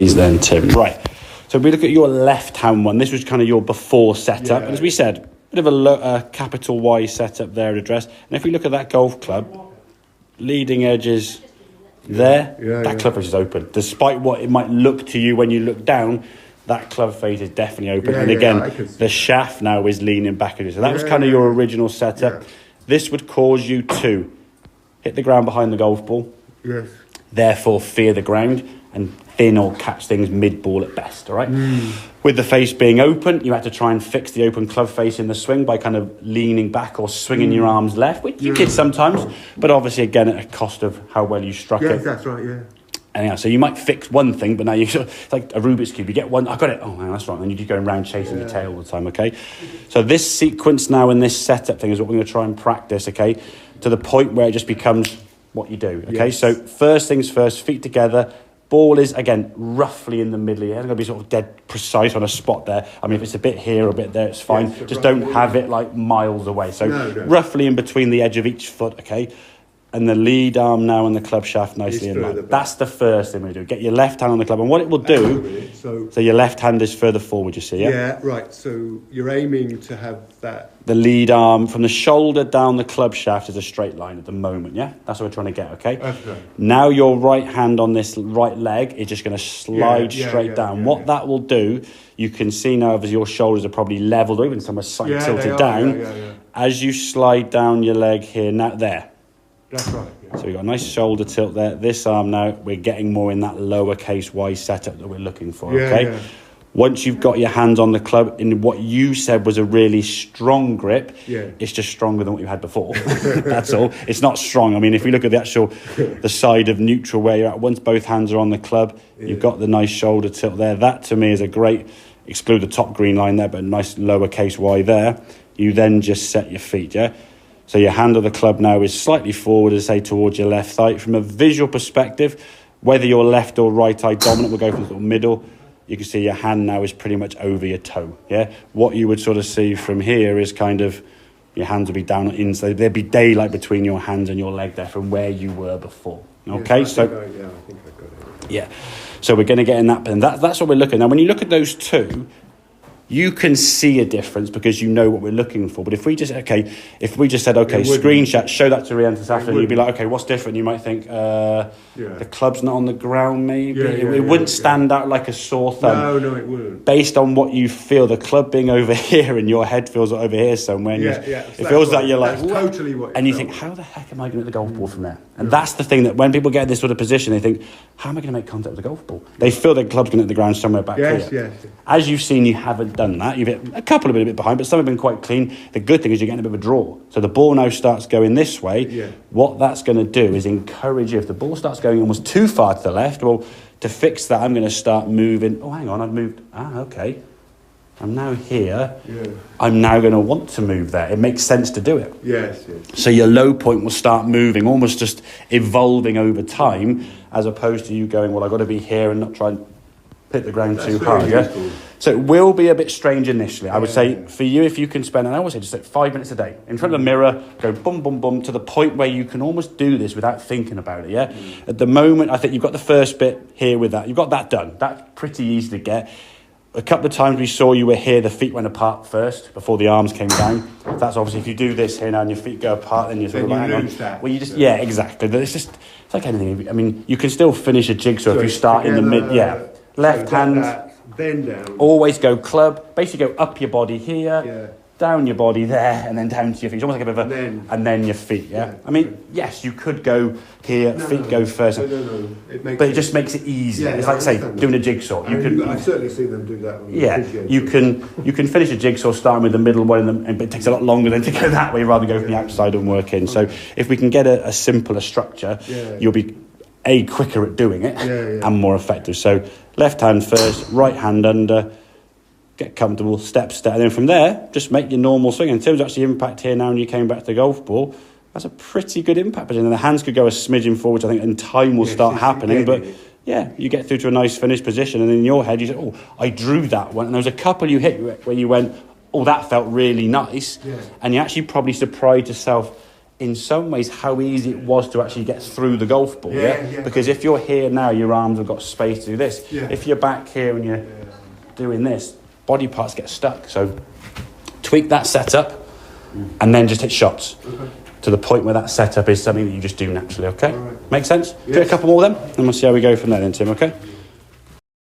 then, Tim. Right. So if we look at your left-hand one, this was kind of your before setup. And as we said, bit of a capital Y setup there at address. And if we look at that golf club, leading edges there, that club face is open. Despite what it might look to you when you look down, that club face is definitely open. And again, the shaft now is leaning back. So that was kind of your original setup. This would cause you to hit the ground behind the golf ball. Yes. Therefore, fear the ground and thin or catch things mid-ball at best, all right? With the face being open, you had to try and fix the open club face in the swing by kind of leaning back or swinging your arms left, which you did sometimes, but obviously, again, at a cost of how well you struck it. Yes, that's right, yeah. Anyhow, so you might fix one thing, but now it's like a Rubik's Cube. You get one, I got it, oh, man, that's right, and then you keep going around chasing your tail all the time, okay? So this sequence now and this setup thing is what we're going to try and practice, okay, to the point where it just becomes what you do, okay? Yes. So first things first, feet together. Ball is, again, roughly in the middle. It's going to be sort of dead precise on a spot there. I mean, if it's a bit here or a bit there, it's fine. Yes, just don't have it like miles away. So roughly in between the edge of each foot, okay? And the lead arm now and the club shaft nicely in line. That's the first thing we do. Get your left hand on the club. And what it will do, so your left hand is further forward, you see, yeah? Yeah, right. So you're aiming to have that. The lead arm from the shoulder down the club shaft is a straight line at the moment, yeah? That's what we're trying to get, okay? Okay. Now your right hand on this right leg is just going to slide straight down. What that will do, you can see now as your shoulders are probably levelled or even somewhere slightly tilted down. As you slide down your leg here, now there. That's right. Yeah. So we've got a nice shoulder tilt there. This arm now, we're getting more in that lowercase y setup that we're looking for, okay? Yeah. Once you've got your hands on the club in what you said was a really strong grip, it's just stronger than what you had before. That's all. It's not strong. I mean, if we look at the side of neutral where you're at, once both hands are on the club, you've got the nice shoulder tilt there. That to me is a great, exclude the top green line there, but a nice lowercase y there. You then just set your feet, yeah? So your hand of the club now is slightly forward, as I say, towards your left thigh. From a visual perspective, whether you're left or right eye dominant, we'll go from the middle. You can see your hand now is pretty much over your toe, yeah? What you would sort of see from here is kind of, your hands will be down inside. There'd be daylight between your hands and your leg there from where you were before, okay? I think I got it. Yeah, so we're going to get in that, and that's what we're looking at. Now, when you look at those two, you can see a difference because you know what we're looking for. But if we just said, okay, screenshot, show that to Rian this afternoon, you'd be like, okay, what's different? You might think, the club's not on the ground, maybe. It wouldn't stand out like a sore thumb. No, it wouldn't. Based on what you feel, the club being over here and your head feels over here somewhere. And it feels like you're like, totally what and you think, how the heck am I going to hit the golf ball from there? And that's the thing that when people get in this sort of position, they think, how am I going to make contact with the golf ball? They feel their club's going to hit the ground somewhere back here. Yes. As you've seen, you haven't done that. You've hit a couple of bit behind, but some have been quite clean. The good thing is you're getting a bit of a draw. So the ball now starts going this way. Yeah. What that's going to do is encourage you. If the ball starts going almost too far to the left, well, to fix that, I'm going to start moving. Oh, hang on, I've moved. Okay. I'm now here. Yeah. I'm now going to want to move there. It makes sense to do it. Yes. So your low point will start moving, almost just evolving over time, as opposed to you going, well, I've got to be here and not try and hit the ground too hard. Yeah. So it will be a bit strange initially. I would say for you, if you can spend, and I always say just like 5 minutes a day in front of the mirror, go boom, boom, boom, to the point where you can almost do this without thinking about it. Yeah. At the moment, I think you've got the first bit here with that. You've got that done. That's pretty easy to get. A couple of times we saw you were here, the feet went apart first before the arms came down. That's obviously if you do this here now and your feet go apart, then you're sort of like, well, you just, exactly. It's like anything. I mean, you can still finish a jigsaw if you start in the mid, left hand, then down. Always go club, basically go up your body here, down your body there, and then down to your feet. It's almost like a bit of a, and then your feet, I mean, yes, you could go here, feet go first. No. But it just makes it easier. It's like, say, doing a jigsaw. I've certainly seen them do that. You can finish a jigsaw starting with the middle one, but it takes a lot longer than to go that way rather than go from the outside and work in. So if we can get a simpler structure, you'll be quicker at doing it and more effective. So left hand first, right hand under, get comfortable, step, and then from there, just make your normal swing. In terms of actually impact here now, and you came back to the golf ball, that's a pretty good impact position. And the hands could go a smidgen forward, I think, and time will start happening. But you get through to a nice finished position, and in your head, you say, oh, I drew that one. And there was a couple you hit where you went, oh, that felt really nice. And you actually probably surprised yourself in some ways how easy it was to actually get through the golf ball. Because if you're here now, your arms have got space to do this. If you're back here and you're doing this, body parts get stuck. So tweak that setup and then just hit shots to the point where that setup is something that you just do naturally. Okay, makes sense. Do a couple more then, and we'll see how we go from there then, Tim. Okay.